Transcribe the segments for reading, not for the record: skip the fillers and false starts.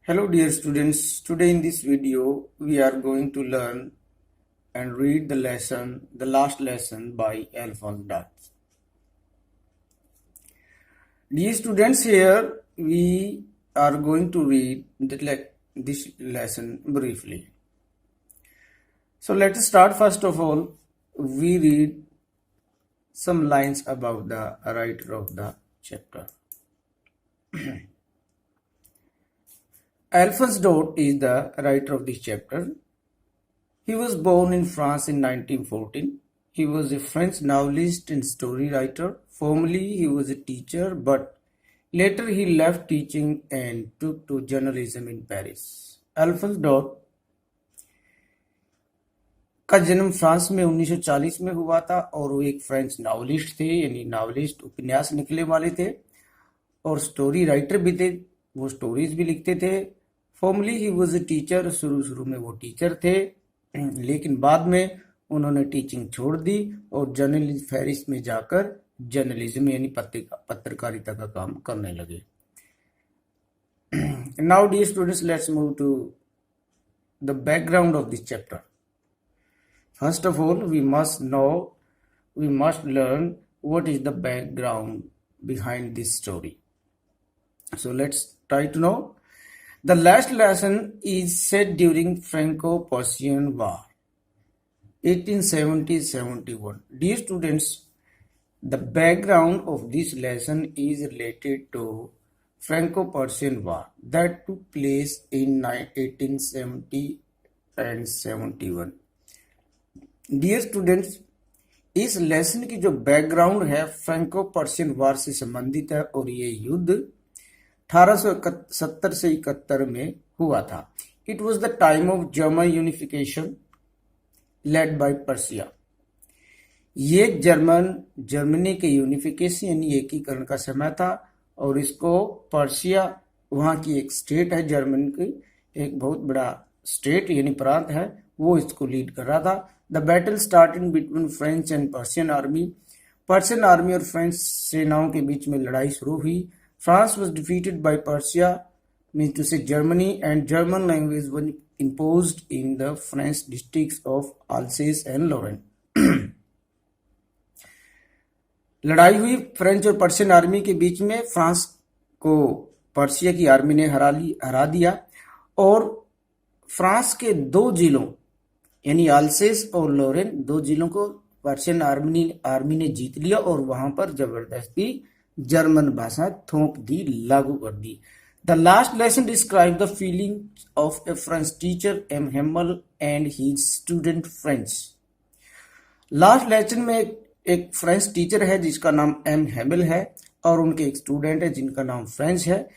Hello dear students, today in this video we are going to learn and read the last lesson by Alphonse Dart. Dear students, here we are going to read this lesson briefly. So let us start. First of all, we read some lines about the writer of the chapter. Alphonse Dart is the writer of this chapter. He was born in France in 1914. He was a French novelist and story writer. Formerly, he was a teacher, but later he left teaching and took to journalism in Paris. Alphonse Dart का जन्म France में 1940 में हुआ था और वो एक French novelist थे, यानी नॉवलिस्ट उपन्यास लिखने वाले थे और स्टोरी राइटर भी थे, वो स्टोरीज भी लिखते थे. Formally he was a teacher, शुरू में वो टीचर थे, लेकिन बाद में उन्होंने टीचिंग छोड़ दी और जर्नलिज्म पेरिस में जाकर जर्नलिज्म यानी पत्रकारिता का काम करने लगे. Now dear students, let's move to the background of this chapter. First of all, we must learn what is the background behind this story. So let's try to know. The last lesson is set during Franco-Prussian War, 1870-71. Dear students, the background of this lesson is related to Franco-Prussian War that took place in 1870 and 71. Dear students, इस lesson की जो background है Franco Persian वार से संबंधित है और ये युद्ध 1870 से 71 में हुआ था. It was the time of German unification led by Persia. ये जर्मनी के यूनिफिकेशन यानी एकीकरण का समय था और इसको पर्सिया, वहां की एक स्टेट है जर्मनी की, एक बहुत बड़ा स्टेट यानी प्रांत है, वो इसको लीड कर रहा था. The battle started between French and Persian army. Persian army और फ्रेंच सेनाओं के बीच में लड़ाई शुरू हुई. France was defeated by Persia, means to say Germany, and German language was imposed in the French districts of Alsace and Lorraine. लड़ाई हुई French और पर्शियन आर्मी के बीच में. फ्रांस को पर्शिया की आर्मी ने हरा दिया और फ्रांस के दो जिलों यानी अल्सेस और लोरेन, दो जिलों को पर्शियन आर्मी ने जीत लिया और वहां पर जबरदस्ती जर्मन भाषा थोप दी, लागू कर दी. The last lesson describe the feeling of a French teacher M Hamel and his student French. Last lesson में एक फ्रेंच टीचर है जिसका नाम एम हेमल है और उनके एक स्टूडेंट है जिनका नाम फ्रेंच है.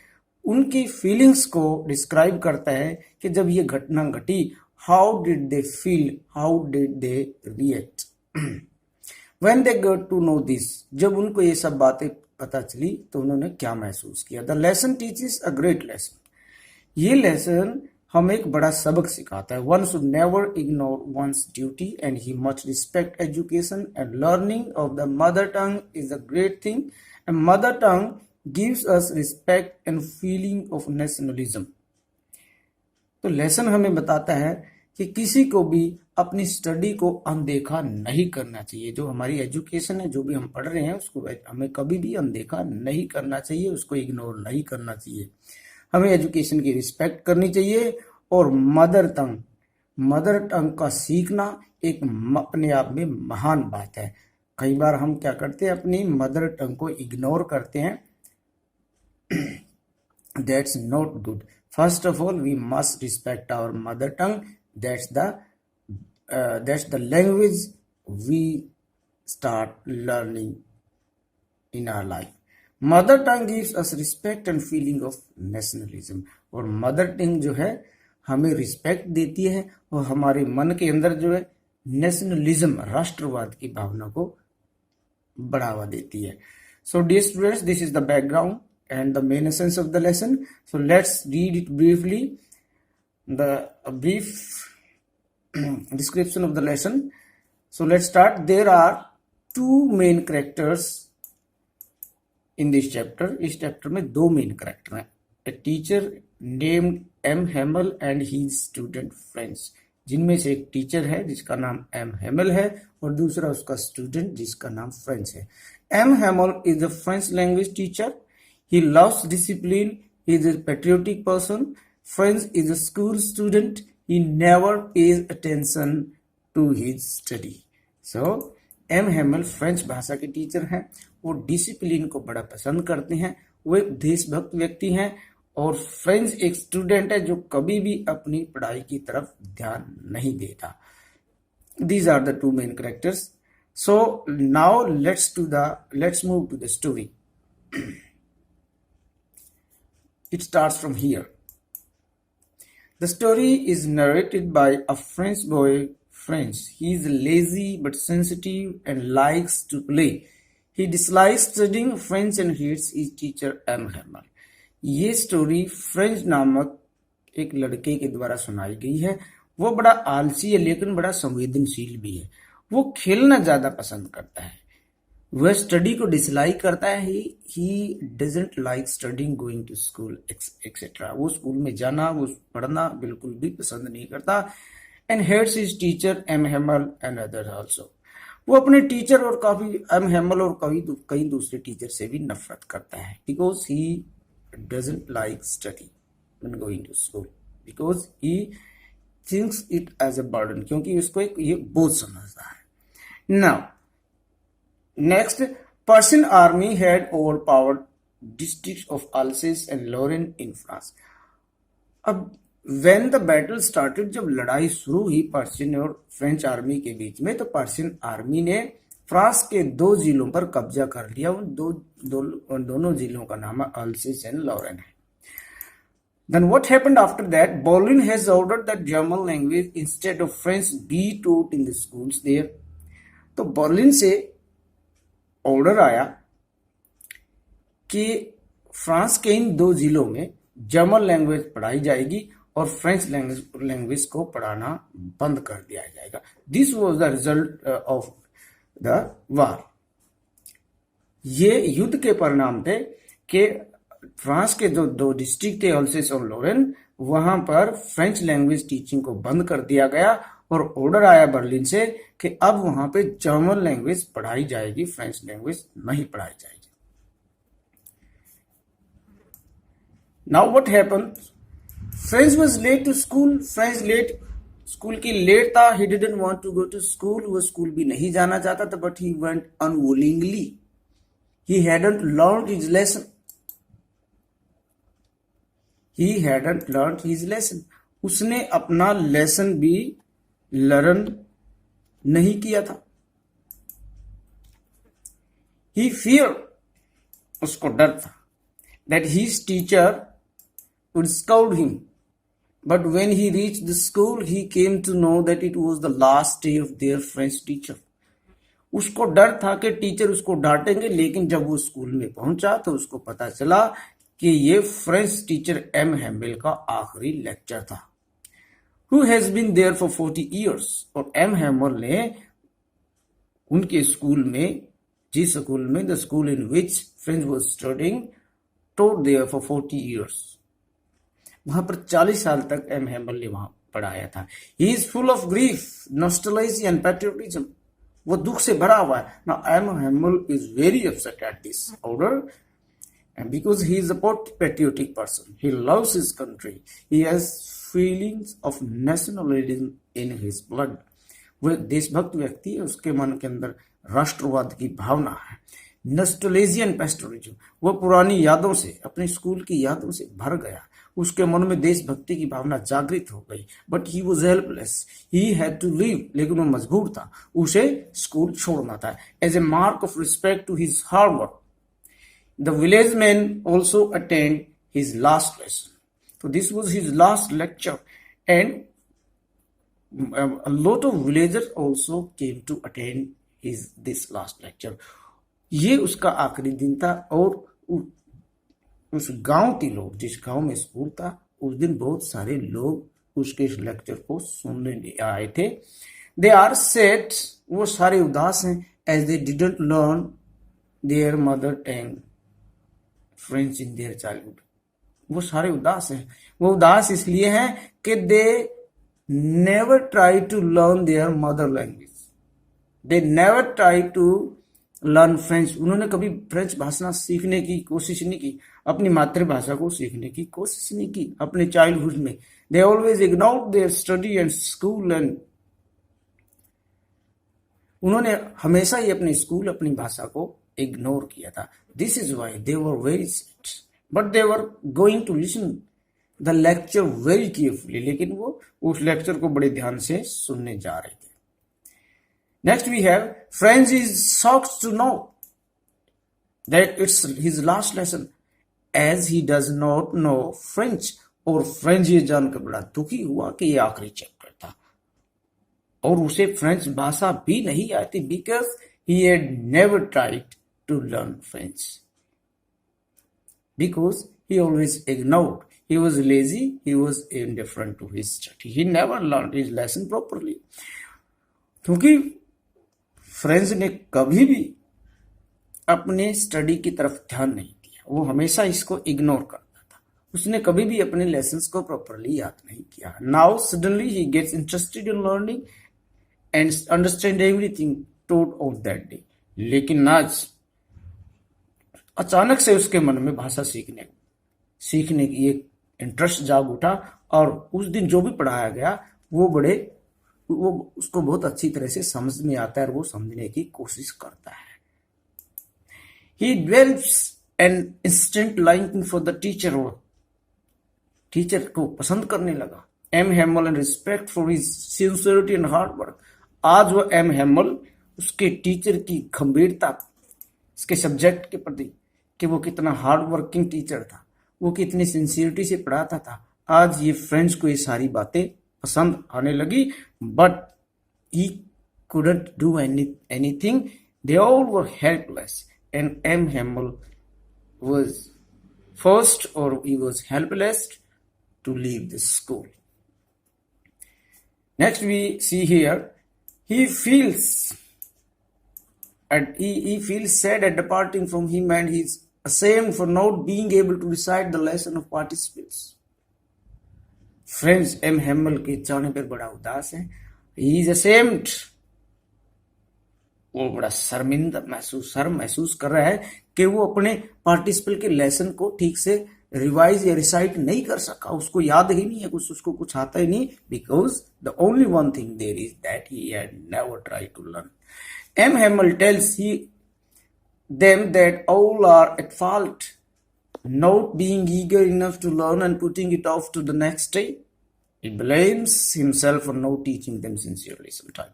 उनकी फीलिंग्स को डिस्क्राइब करता है कि जब ये घटना घटी, how did they feel, how did they react when they got to know this. जब उनको ये सब बातें पता चली तो उन्होंने क्या महसूस किया. The lesson teaches a great lesson. ये लेसन हमें एक बड़ा सबक सिखाता है. One should never ignore one's duty and he must respect education, and learning of the mother tongue is a great thing, and mother tongue gives us respect and feeling of nationalism. तो lesson हमें बताता है कि किसी को भी अपनी study को अनदेखा नहीं करना चाहिए. जो हमारी एजुकेशन है, जो भी हम पढ़ रहे हैं, उसको हमें कभी भी अनदेखा नहीं करना चाहिए, उसको इग्नोर नहीं करना चाहिए. हमें एजुकेशन की रिस्पेक्ट करनी चाहिए और मदर टंग का सीखना एक अपने आप में महान बात है. कई बार हम क्या करते हैं, अपनी मदर टंग को इग्नोर करते हैं. That's not good. First of all, we must respect our mother tongue. That's the language we start learning in our life. Mother tongue gives us respect and feeling of nationalism. और mother tongue जो है हमें respect देती है और हमारे मन के अंदर जो है नेशनलिज्म, राष्ट्रवाद की भावना को बढ़ावा देती है. So dear students, this is the background and the main essence of the lesson. So let's read it briefly. A brief description of the lesson. So let's start. There are two main characters in this chapter. इस chapter में दो main character हैं. a teacher named M. Hamel and his student friends, जिनमें से एक teacher है जिसका नाम एम हेमल है और दूसरा उसका स्टूडेंट जिसका नाम फ्रेंच है। M Hamel is a French language teacher. He loves discipline, he is a patriotic person. French is a school student. He never pays attention to his study. So M Hamel French भाषा के teacher हैं। वो discipline को बड़ा पसंद करते हैं। वो एक देशभक्त व्यक्ति हैं और फ्रेंच एक स्टूडेंट है जो कभी भी अपनी पढ़ाई की तरफ ध्यान नहीं देता। These are the two main characters. So now let's move to the story. It starts from here. The story is narrated by a French boy. French. He is lazy but sensitive and likes to play. He dislikes studying French and hates his teacher M. Hamel. ये story French नामक एक लड़के के द्वारा सुनाई गई है। वो बड़ा आलसी है लेकिन बड़ा संवेदनशील भी है। वो खेलना ज्यादा पसंद करता है। वह स्टडी को डिसलाइक करता है। He doesn't like studying, going to school etcetera. वो स्कूल में जाना, वो पढ़ना बिल्कुल भी पसंद नहीं करता। And hates his teacher M Hamel and other also. वो अपने टीचर और काफी एम हेमल और कई दूसरे टीचर से भी नफरत करता है। Because he doesn't like study when going to school, because he thinks it as a burden, क्योंकि उसको एक ये बोझ समझता है। Now next, Persian army had overpowered districts of Alsace and Lorraine in France. अब when the battle started, जब लड़ाई शुरू हुई पर्शियन और फ्रेंच आर्मी के बीच में, तो पर्शियन आर्मी ने फ्रांस के 2 जिलों पर कब्जा कर लिया। उन दोनों जिलों का नाम अल्सेस एंड लॉरेन है। Then what happened after that? Berlin has ordered that German language instead of French be taught in the schools there. तो बर्लिन से ऑर्डर आया कि फ्रांस के इन 2 जिलों में जर्मन लैंग्वेज पढ़ाई जाएगी और फ्रेंच लैंग्वेज को पढ़ाना बंद कर दिया जाएगा। This was the result of the war. ये युद्ध के परिणाम थे कि फ्रांस के जो 2 डिस्ट्रिक्ट थे अल्सेस और लॉरेन, वहां पर फ्रेंच लैंग्वेज टीचिंग को बंद कर दिया गया और ऑर्डर आया बर्लिन से कि अब वहां पे जर्मन लैंग्वेज पढ़ाई जाएगी, फ्रेंच लैंग्वेज नहीं पढ़ाई जाएगी। Now what happened? French was late to school. French late school की लेट था। He didn't want to go to school. वो स्कूल भी नहीं जाना चाहता था, but he went unwillingly. He hadn't learned his lesson. He hadn't learned his lesson. उसने अपना लेसन भी लर्न नहीं किया था। ही फियर, उसको डर था, that his teacher would scold him, but when he reached the school he came to know that it was the last day of their French teacher. उसको डर था कि टीचर उसको डांटेंगे, लेकिन जब वो स्कूल में पहुंचा तो उसको पता चला कि ये फ्रेंच टीचर एम हेमल का आखिरी लेक्चर था। Who has been there for 40 years? और एम हेमल ने उनके स्कूल में, जिस स्कूल में, the school in which French was studying, taught there for 40 years, वहां पर 40 साल तक एम हेमल ने वहां पढ़ाया था। He is full of grief, nostalgia and patriotism. वो दुख से भरा हुआ है। Now M Hamel is very upset at this order, and because he is a patriotic person, he loves his country, he has feelings of nationalism in his blood. वो देशभक्त व्यक्ति है, उसके मन के अंदर राष्ट्रवाद की भावना है। नॉस्टैल्जिया एंड पैट्रियोटिज्म, वो पुरानी यादों से, अपने स्कूल की यादों से भर गया। उसके मन में देशभक्ति की भावना जागृत हो गई। But he was helpless, he had to leave, लेकिन वो मजबूर था, उसे स्कूल छोड़ना था। As a mark of respect to his hard work, the village man also attend his last lesson. So this was his last lecture, and a lot of villagers also came to attend this last lecture. ये उसका आखिरी दिन था और उस गांव के लोग, जिस गांव में स्कूल था, उस दिन बहुत सारे लोग उसके इस लेक्चर को सुनने आए थे। They are sad, वो सारे उदास हैं, as they didn't learn their mother tongue French in their childhood. वो सारे उदास हैं। वो उदास इसलिए हैं कि they never try to learn their mother language, they never try to learn French. उन्होंने कभी फ्रेंच भाषा सीखने की कोशिश नहीं की, अपनी मातृभाषा को सीखने की कोशिश नहीं की अपने चाइल्डहुड में। They always ignored there study and school, and उन्होंने हमेशा ही अपने स्कूल, अपनी भाषा को इग्नोर किया था। This is why they were very sad, but they were going to listen the lecture very carefully, लेकिन वो उस लेक्चर को बड़े ध्यान से सुनने जा रहे थे। Next we have French is shocked to know that it's his last lesson as he does not know French, और फ्रेंच ये जानकर बड़ा दुखी हुआ कि ये आखिरी चैप्टर था और उसे फ्रेंच भाषा भी नहीं आती, because he had never tried to learn French, because he always ignored, he was lazy, he was indifferent to his study, he never learned his lesson properly। क्योंकि फ्रेंच ने कभी भी अपने स्टडी की तरफ ध्यान नहीं दिया, वो हमेशा इसको इग्नोर करता था, उसने कभी भी अपने लेसन्स को प्रॉपरली याद नहीं किया। Now suddenly he gets interested in learning and understand everything told on that day. लेकिन आज अचानक से उसके मन में भाषा सीखने की एक इंटरेस्ट जाग उठा, और उस दिन जो भी पढ़ाया गया वो उसको बहुत अच्छी तरह से समझ में आता है और वो समझने की कोशिश करता है। He develops an instant liking for the teacher, और टीचर को पसंद करने लगा। M Hamel and respect for his sincerity and hard work. आज वो एम हेमल उसके टीचर की गंभीरता, उसके सब्जेक्ट के प्रति कि वो कितना हार्ड वर्किंग टीचर था, वो कितनी सिंसियरिटी से पढ़ाता था, आज ये फ्रेंड्स को ये सारी बातें पसंद आने लगी। But he couldn't do anything, they all were helpless, and M. Hamill was forced, or he was helpless to leave the school. Next we see here, he feels sad at departing from him, and he's ashamed for not being able to recite the lesson of participants. Friends M Hamel के जाने पर बड़ा उदास है। He is ashamed, वो बड़ा शर्म महसूस कर रहा है कि वो अपने पार्टिसिपल के लेसन को ठीक से रिवाइज या रिसाइट नहीं कर सका, उसको याद ही नहीं है, उसको कुछ आता ही नहीं, because the only one thing there is that he had never tried to learn. M Hamel tells them that all are at fault, not being eager enough to learn and putting it off to the next day. He blames himself for not teaching them sincerely sometime.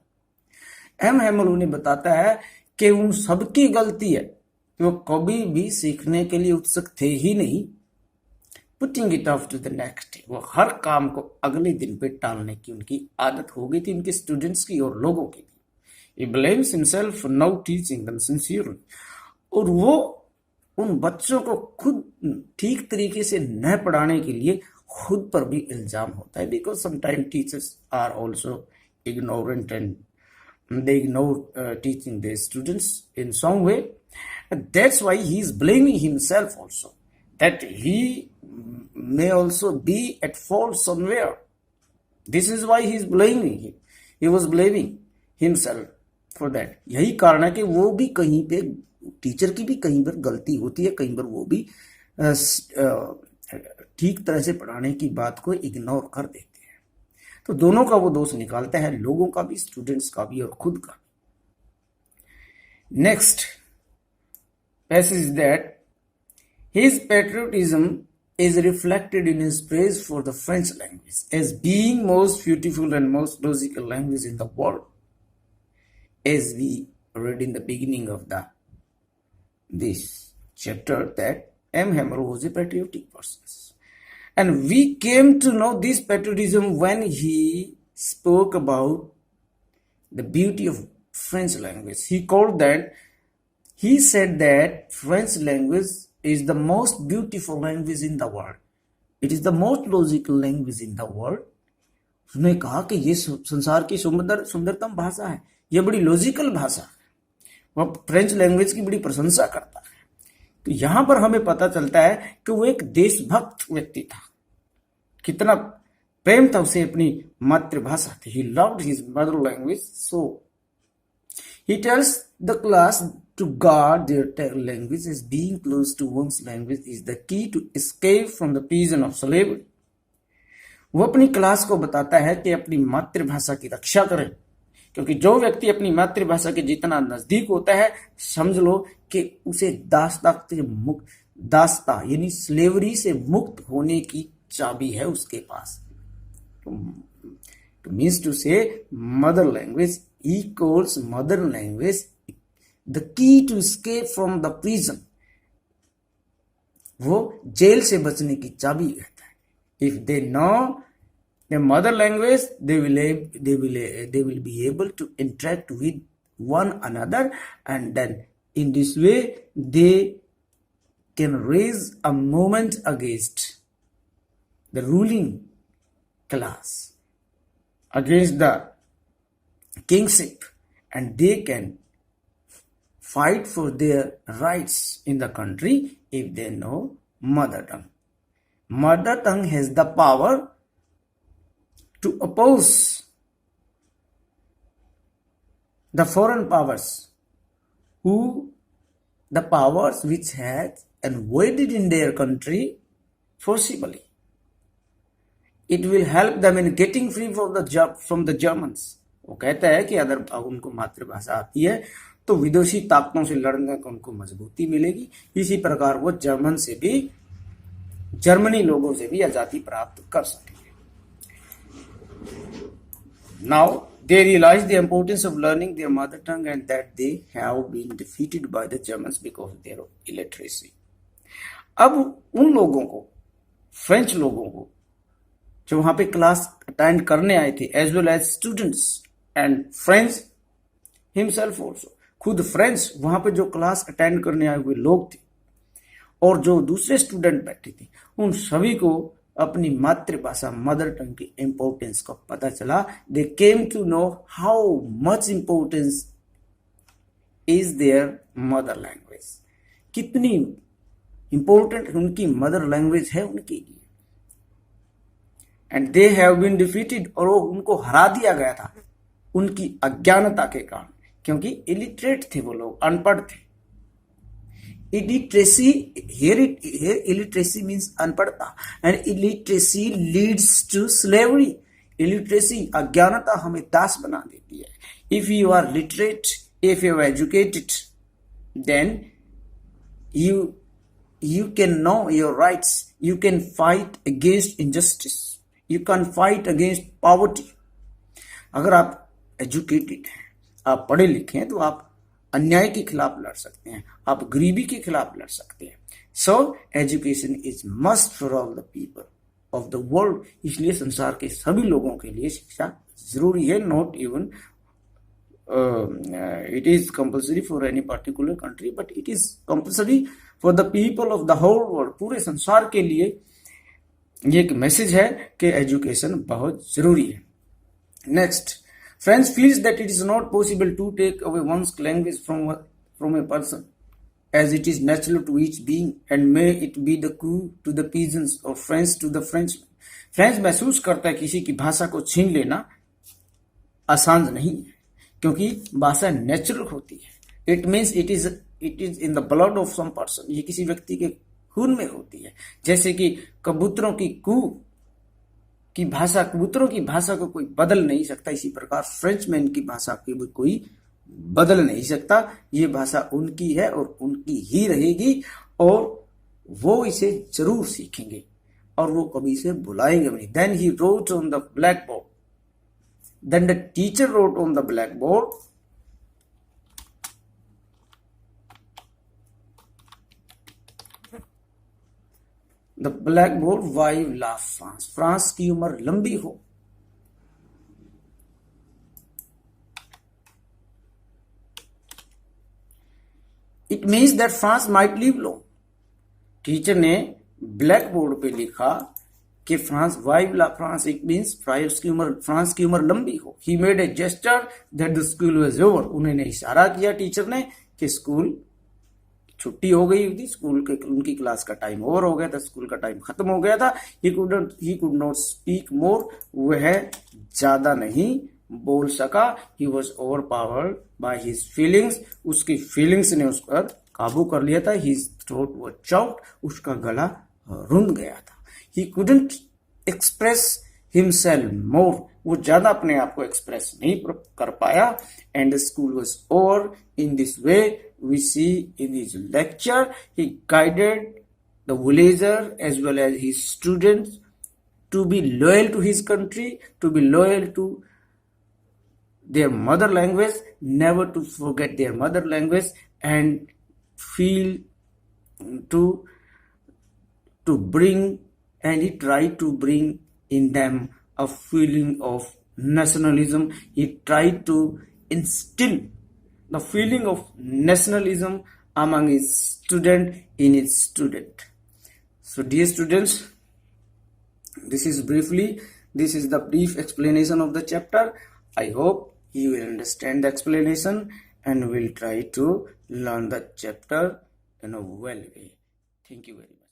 M Hamel उन्हें बताता है कि उन सबकी गलती है कि वो कभी भी सीखने के लिए उत्सुक थे ही नहीं। Putting it off to the next day, वो हर काम को अगले दिन पे टालने की उनकी आदत हो गई थी, उनके स्टूडेंट्स की और लोगों की भी। He blames himself for not teaching them sincerely, और वो उन बच्चों को खुद ठीक तरीके से न पढ़ाने के लिए खुद पर भी इल्जाम होता है, because sometime teachers are also ignorant and they ignore teaching their students in some way. And that's why he is blaming himself also, that he may also be at fault somewhere. This is why he is blaming him. He was blaming himself for that. यही कारण है कि वो भी कहीं पे, teacher की भी कहीं पर गलती होती है, कहीं पर वो भी ठीक तरह से पढ़ाने की बात को इग्नोर कर देते हैं। तो दोनों का वो दोष निकालता है, लोगों का भी, स्टूडेंट्स का भी और खुद का भी। Next passage is that his patriotism is reflected in his praise for the French language as being most beautiful and most logical language in the world, as we read in the beginning of this chapter that M. Hammer was a patriotic person. And we came to know this patriotism when he spoke about the beauty of French language. He said that French language is the most beautiful language in the world. It is the most logical language in the world. उसने कहा कि ये संसार की सुंदरतम भाषा है, ये बड़ी लॉजिकल भाषा है। वह फ्रेंच लैंग्वेज की बड़ी प्रशंसा करता है तो यहां पर हमें पता चलता है कि वो एक देशभक्त व्यक्ति था, कितना प्रेम था उसे अपनी मातृभाषा थी। He loved his mother language so he tells the class to guard their language as being close to one's language is the key to escape from the prison of slavery। वो अपनी क्लास को बताता है कि अपनी मातृभाषा की रक्षा करें, क्योंकि जो व्यक्ति अपनी मातृभाषा के जितना नजदीक होता है, समझ लो कि उसे दासता यानी स्लेवरी से मुक्त होने की चाबी है उसके पास। तो मीन्स टू से mother language equals mother language the key to escape from the prison। वो जेल से बचने की चाबी रहता है। If they know their mother language, they will be able to interact with one another, and then in this way they can raise a movement against the ruling class, against the kingship, and they can fight for their rights in the country if they know mother tongue। Mother tongue has the power to oppose the foreign powers, the powers which had invaded in their country forcibly। It will help them in getting free from the Germans। वो कहता है कि अगर उनको मातृभाषा आती है तो विदेशी ताकतों से लड़ने को उनको मजबूती मिलेगी। इसी प्रकार वो जर्मनी लोगों से भी आजादी प्राप्त कर सकेंगे। Now they realise the importance of learning their mother tongue and that they have been defeated by the Germans because of their illiteracy. अब उन लोगों को, फ्रेंच लोगों को, जो वहां पे क्लास अटेंड करने आए थे, as well as students and French himself also, खुद फ्रेंच वहां पे जो क्लास अटेंड करने आए हुए लोग थे और जो दूसरे स्टूडेंट बैठे थे, उन सभी को अपनी मातृभाषा मदर टंग की इंपॉर्टेंस का पता चला। They came to know how much importance is there mother language, कितनी इंपॉर्टेंट उनकी मदर लैंग्वेज है उनके लिए। And they have been defeated, और वो उनको हरा दिया गया था उनकी अज्ञानता के कारण, क्योंकि इलिटरेट थे वो लोग, अनपढ़ थे। Illiteracy here illiteracy means अनपढ़ता, and illiteracy leads to slavery। Illiteracy अज्ञानता हमें दास बना देती है। If you are literate, if you are educated, then you can know your rights, you can fight against injustice, you can fight against poverty। अगर आप educated हैं, आप पढ़े लिखे हैं, तो आप अन्याय के खिलाफ लड़ सकते हैं, आप गरीबी के खिलाफ लड़ सकते हैं। So education is must for all the people of the world. इसलिए संसार के सभी लोगों के लिए शिक्षा जरूरी है। Not even it is compulsory for any particular country, but it is compulsory for the people of the whole world. पूरे संसार के लिए ये एक मैसेज है कि एजुकेशन बहुत जरूरी है। Next, French feels that it is not possible to take away one's language from a person, as it is natural to each being, and may it be the coup to the peasants or French to the Frenchmen। French महसूस करता है किसी की भाषा को छीन लेना आसान नहीं है, क्योंकि भाषा नेचुरल होती है। It means it is in the blood of some person, ये किसी व्यक्ति के खून में होती है। जैसे कि कबूतरों की कबूतरों की भाषा को कोई बदल नहीं सकता, इसी प्रकार फ्रेंचमैन की भाषा को भी कोई बदल नहीं सकता। ये भाषा उनकी है और उनकी ही रहेगी, और वो इसे जरूर सीखेंगे और वो कभी इसे बुलाएंगे नहीं। Then he wrote on the black board, then the teacher wrote on the black board, the black board vive la France, France की उम्र लंबी हो। It means that France might live long. Teacher ने ब्लैक बोर्ड पे लिखा कि France vive la France, it means France की उम्र लंबी हो। He made a gesture that the school was over, उन्होंने इशारा किया टीचर ने कि स्कूल छुट्टी हो गई थी स्कूल के, उनकी क्लास का टाइम ओवर हो गया था, स्कूल का टाइम खत्म हो गया था। He could not speak more, वह ज्यादा नहीं बोल सका। He was over powered by his feelings, उसकी फीलिंग्स ने उस पर काबू कर लिया था। हिज थ्रोट वॉज चॉक्ड, उसका गला रुंध गया था। He couldn't express himself more, वो ज्यादा अपने आप को एक्सप्रेस नहीं कर पाया। And the school was over. In this way we see in his lecture he guided the villager as well as his students to be loyal to his country, to be loyal to their mother language, never to forget their mother language, and feel to bring, and he tried to bring in them a feeling of nationalism. He tried to instill the feeling of nationalism among his student, in his student. So dear students, this is the brief explanation of the chapter. I hope you will understand the explanation and will try to learn the chapter in a well way. Thank you very much.